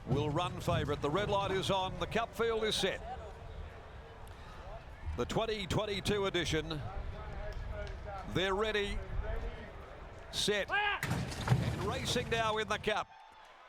will run favourite. The red light is on. The cup field is set. The 2022 edition. They're ready, set, and racing now in the cup.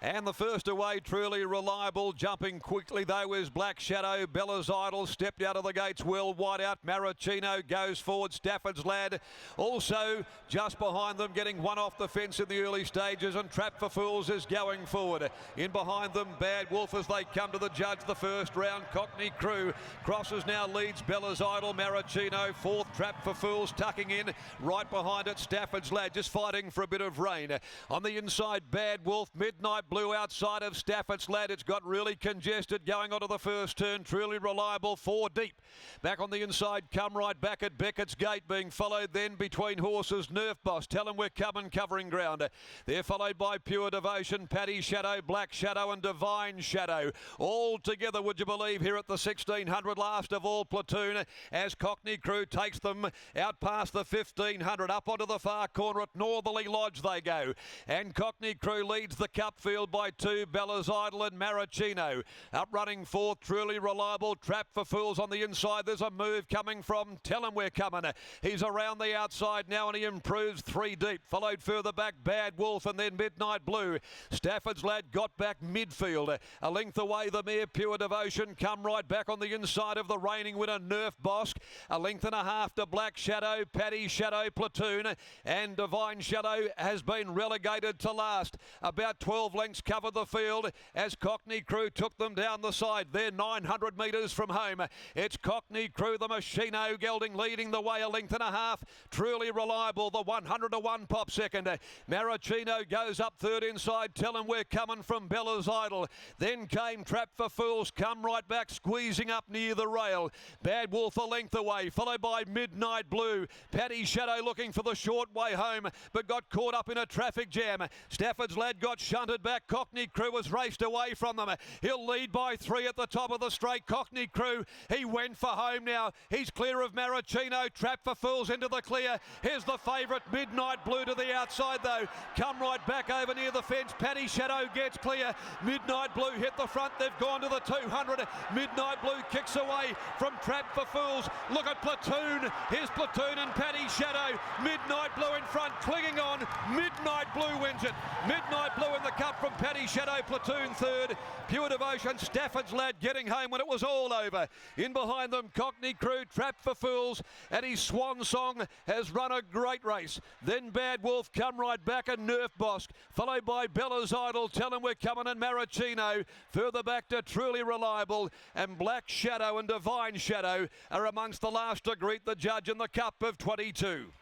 And the first away, Truly Reliable, jumping quickly though is Black Shadow. Bella's Idol stepped out of the gates well, wide out. Maraschino goes forward. Stafford's Lad also just behind them, getting one off the fence in the early stages, and Trap for Fools is going forward. In behind them, Bad Wolf as they come to the judge the first round. Cockney Crew crosses now, leads Bella's Idol. Maraschino fourth, Trap for Fools tucking in. Right behind it, Stafford's Lad just fighting for a bit of rain. On the inside, Bad Wolf, Midnight Blue outside of Stafford's Lad. It's got really congested going onto the first turn. Truly Reliable, 4 deep. Back on the inside, Come Right Back at Beckett's Gate, being followed then between horses. Nerf Boss, Tell 'em We're Coming, covering ground. They're followed by Pure Devotion, Paddy Shadow, Black Shadow and Divine Shadow. All together, would you believe, here at the 1600, last of all Platoon, as Cockney Crew takes them out past the 1500, up onto the far corner at Northerly Lodge they go. And Cockney Crew leads the cup field by 2, Bella's Idol and Maraschino. Up running fourth, Truly Reliable, Trap for Fools on the inside. There's a move coming from Tell 'em We're Coming. He's around the outside now and he improves 3 deep. Followed further back, Bad Wolf and then Midnight Blue. Stafford's Lad got back midfield. A length away, the mare Pure Devotion. Come Right Back on the inside of the reigning winner, Nerf Bosk. A length and a half to Black Shadow, Paddy Shadow, Platoon, and Divine Shadow has been relegated to last. About 12 lengths covered the field as Cockney Crew took them down the side. They're 900 metres from home. It's Cockney Crew, the Machino gelding, leading the way a length and a half. Truly Reliable, the 100-to-1 pop second. Maraschino goes up third inside. Tell 'em We're Coming from Bella's Idol. Then came Trap for Fools. Come Right Back, squeezing up near the rail. Bad Wolf a length away, followed by Midnight Blue. Paddy Shadow looking for the short way home, but got caught up in a traffic jam. Stafford's Lad got shunted back. Cockney Crew has raced away from them. He'll lead by 3 at the top of the straight. Cockney Crew, he went for home now. He's clear of Maraschino. Trap for Fools into the clear. Here's the favourite, Midnight Blue, to the outside though. Come Right Back over near the fence. Paddy Shadow gets clear. Midnight Blue hit the front. They've gone to the 200. Midnight Blue kicks away from Trap for Fools. Look at Platoon. Here's Platoon and Paddy Shadow. Midnight Blue in front, clinging on. Midnight Blue wins it. Midnight Blue in the cup from Paddy Shadow. Platoon third. Pure Devotion, Stafford's Lad getting home when it was all over. In behind them, Cockney Crew, Trap for Fools, and his swan song has run a great race. Then Bad Wolf, Come Right Back and Nerf Bosk, followed by Bella's Idol, Tell 'em We're Coming and Maraschino. Further back to Truly Reliable, and Black Shadow and Divine Shadow are amongst the last to greet the judge in the Cup of 22.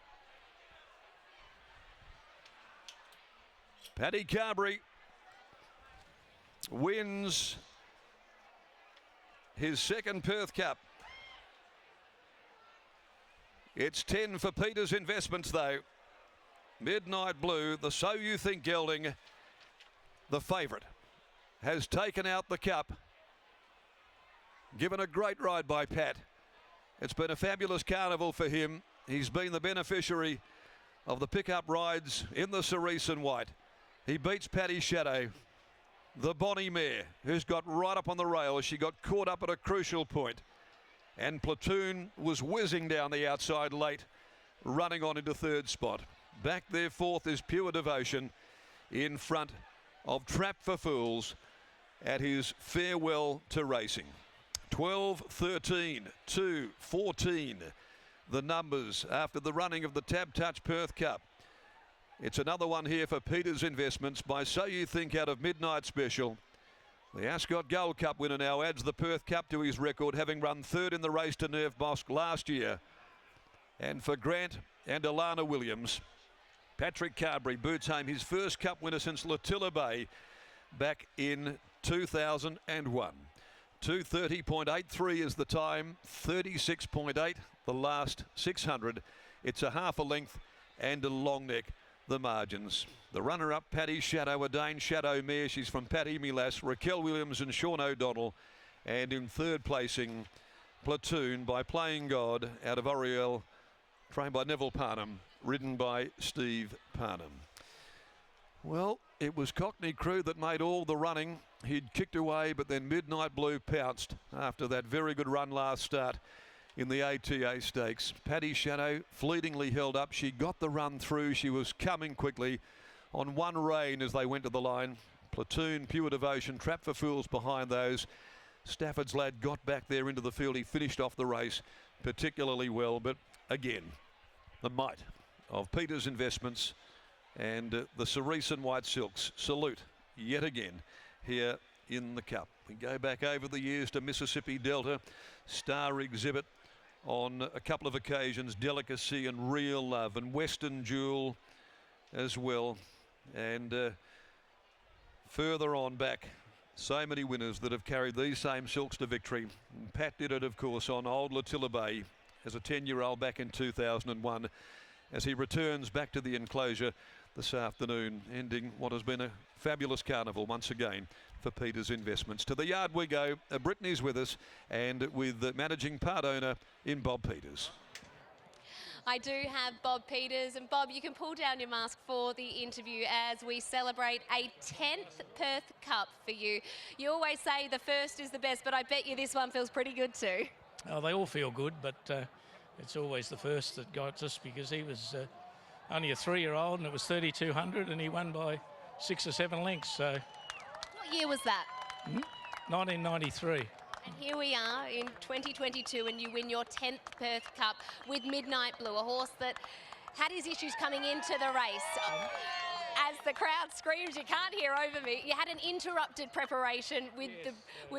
Paddy Carberry wins his second Perth Cup. It's 10 for Peter's Investments though. Midnight Blue, the So You Think gelding, the favourite, has taken out the cup. Given a great ride by Pat. It's been a fabulous carnival for him. He's been the beneficiary of the pickup rides in the cerise and white. He beats Paddy Shadow, the Bonnie mare, who's got right up on the rail as she got caught up at a crucial point. And Platoon was whizzing down the outside late, running on into third spot. Back there fourth is Pure Devotion, in front of Trap for Fools at his farewell to racing. 12, 13, 2, 14, the numbers after the running of the Tab Touch Perth Cup. It's another one here for Peter's Investments by So You Think out of Midnight Special. The Ascot Gold Cup winner now adds the Perth Cup to his record, having run third in the race to Nerf Bosk last year. And for Grant and Alana Williams, Patrick Carberry boots home his first Cup winner since Latilla Bay back in 2001. 2:30.83 is the time, 36.8 the last 600. It's a half a length and a long neck, the margins. The runner-up, Paddy Shadow, a Dane Shadow mare. She's from Paddy Milas, Raquel Williams and Sean O'Donnell. And in third placing, Platoon by Playing God out of Oriel, trained by Neville Parnham, ridden by Steve Parnham. Well, it was Cockney Crew that made all the running. He'd kicked away, but then Midnight Blue pounced after that very good run last start in the ATA Stakes. Paddy Shadow fleetingly held up. She got the run through. She was coming quickly on one rein as they went to the line. Platoon, Pure Devotion, Trap for Fools behind those. Stafford's Lad got back there into the field. He finished off the race particularly well, but again, the might of Peter's Investments and the Cerise and White Silks salute yet again here in the Cup. We go back over the years to Mississippi Delta, Star Exhibit on a couple of occasions, Delicacy and Real Love, and Western Jewel as well. And further on back, so many winners that have carried these same silks to victory. Pat did it, of course, on Old Latilla Bay as a 10-year-old back in 2001, as he returns back to the enclosure this afternoon, ending what has been a fabulous carnival once again for Peter's Investments. To the yard we go. Brittany's with us, and with the managing part owner in Bob Peters. I do have Bob Peters, and Bob, you can pull down your mask for the interview as we celebrate a 10th Perth Cup for you. You always say the first is the best, but I bet you this one feels pretty good too. Oh, they all feel good, but it's always the first that got us, because he was only a 3-year-old and it was 3,200 and he won by 6 or 7 lengths. So, what year was that? 1993. And here we are in 2022, and you win your 10th Perth Cup with Midnight Blue, a horse that had his issues coming into the race. As the crowd screams, you can't hear over me. You had an interrupted preparation with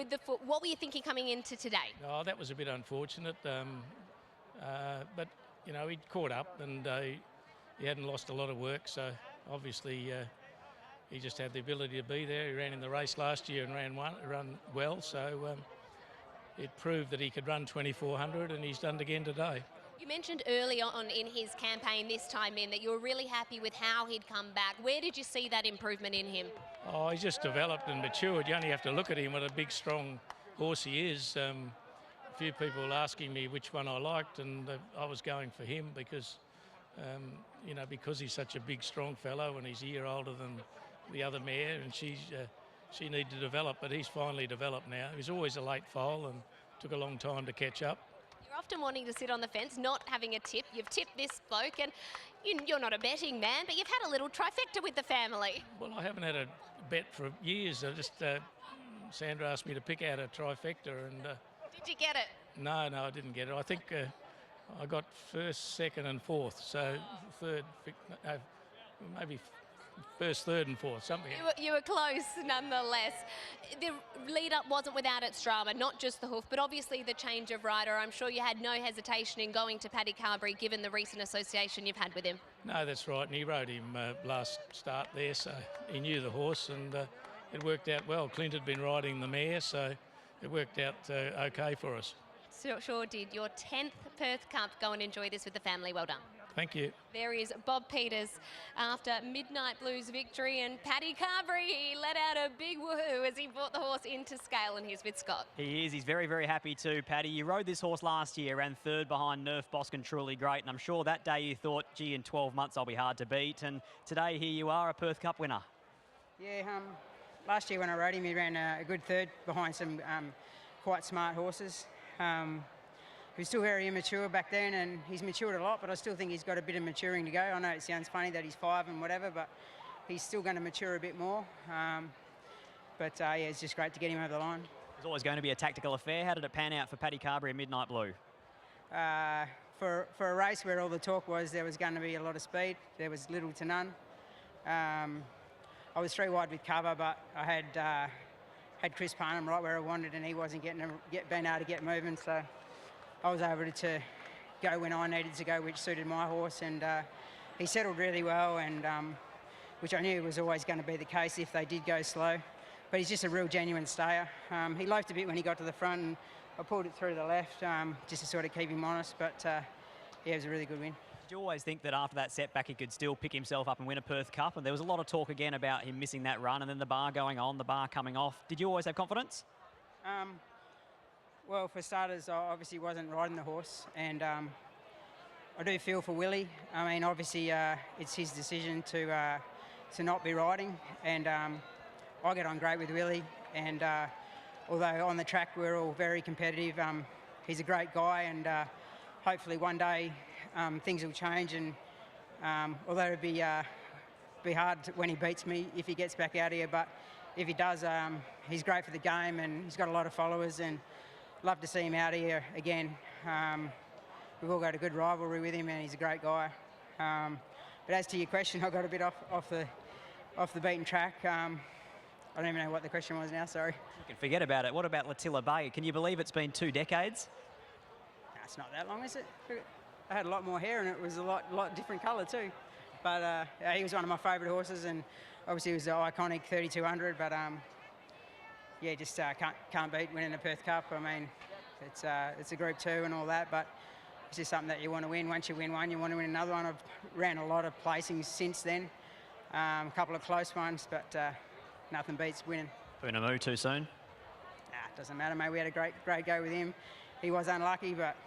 the foot. What were you thinking coming into today? Oh, that was a bit unfortunate, but you know, he'd caught up and he hadn't lost a lot of work. So obviously he just had the ability to be there. He ran in the race last year and ran well. So it proved that he could run 2,400, and he's done it again today. You mentioned early on in his campaign this time in that you were really happy with how he'd come back. Where did you see that improvement in him? Oh, he's just developed and matured. You only have to look at him, what a big, strong horse he is. A few people were asking me which one I liked, and I was going for him because, you know, because he's such a big, strong fellow and he's a year older than the other mare, and she needed to develop, but he's finally developed now. He was always a late foal and took a long time to catch up. You're often wanting to sit on the fence, not having a tip. You've tipped this bloke, and you're not a betting man, but you've had a little trifecta with the family. Well, I haven't had a bet for years. I just Sandra asked me to pick out a trifecta, and did you get it? No, I didn't get it. I think I got first, second, and fourth. So third, maybe first, third, and fourth, something. You were close, nonetheless. The lead-up wasn't without its drama, not just the hoof, but obviously the change of rider. I'm sure you had no hesitation in going to Paddy Carberry, given the recent association you've had with him. No, that's right, and he rode him last start there, so he knew the horse, and it worked out well. Clint had been riding the mare, so it worked out okay for us. Sure did. Your 10th Perth Cup. Go and enjoy this with the family. Well done. Thank you. There is Bob Peters after Midnight Blue's victory, and Paddy Carberry, he let out a big woohoo as he brought the horse into scale, and he's with Scott. He is. He's very, very happy too, Paddy. You rode this horse last year, ran third behind Nerf Boskin, Truly Great, and I'm sure that day you thought, gee, in 12 months I'll be hard to beat, and today here you are, a Perth Cup winner. Yeah, last year when I rode him, he ran a good third behind some quite smart horses. He was still very immature back then, and he's matured a lot, but I still think he's got a bit of maturing to go. I know it sounds funny that he's 5 and whatever, but he's still going to mature a bit more. Yeah, it's just great to get him over the line. It was always going to be a tactical affair. How did it pan out for Paddy Carberry and Midnight Blue? For a race where all the talk was there was going to be a lot of speed, there was little to none. I was 3 wide with cover, but I had Chris Parnham right where I wanted, and he wasn't being able to get moving, so I was able to go when I needed to go, which suited my horse, and he settled really well, and which I knew was always going to be the case if they did go slow. But he's just a real genuine stayer. He loafed a bit when he got to the front, and I pulled it through the left just to sort of keep him honest, but yeah, it was a really good win. Did you always think that after that setback he could still pick himself up and win a Perth Cup? And there was a lot of talk again about him missing that run and then the bar going on, the bar coming off. Did you always have confidence? Well, for starters, I obviously wasn't riding the horse, and I do feel for Willie. I mean, obviously it's his decision to to not be riding, and I get on great with Willie, and although on the track we're all very competitive, he's a great guy, and hopefully one day things will change, and although it'd be hard when he beats me if he gets back out here, but if he does, he's great for the game, and he's got a lot of followers, and love to see him out here again. We've all got a good rivalry with him, and he's a great guy. But as to your question, I got a bit off the beaten track. I don't even know what the question was now, sorry. You can forget about it. What about Latilla Bay? Can you believe it's been 2 decades? No, it's not that long, is it? I had a lot more hair, and it was a lot different colour too. But he was one of my favourite horses, and obviously he was the iconic 3200. But yeah, just can't beat winning the Perth Cup. I mean, it's a Group 2 and all that, but it's just something that you want to win. Once you win one, you want to win another one. I've ran a lot of placings since then, a couple of close ones, but nothing beats winning. Boonamoo too soon? Nah, it doesn't matter, mate. We had a great go with him. He was unlucky, but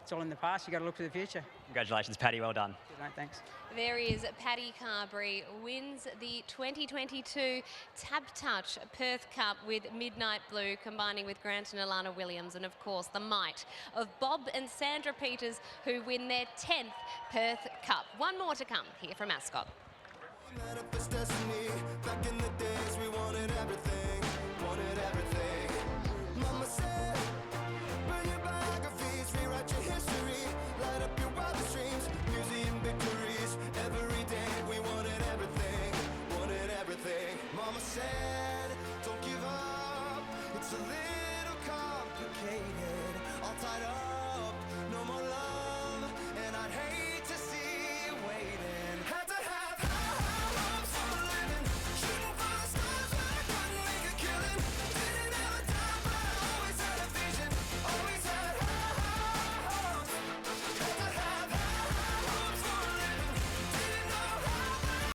it's all in the past. You've got to look to the future. Congratulations, Paddy. Well done. Good, mate, thanks. There is Paddy Carberry, wins the 2022 Tab Touch Perth Cup with Midnight Blue, combining with Grant and Alana Williams, and of course the might of Bob and Sandra Peters, who win their 10th Perth Cup. One more to come here from Ascot. Manifest destiny. Back in the days we wanted everything, Mama said, burn your biographies, rewrite your history, light up your wildest dreams, museum victories. Every day we wanted everything, Mama said, don't give up, it's a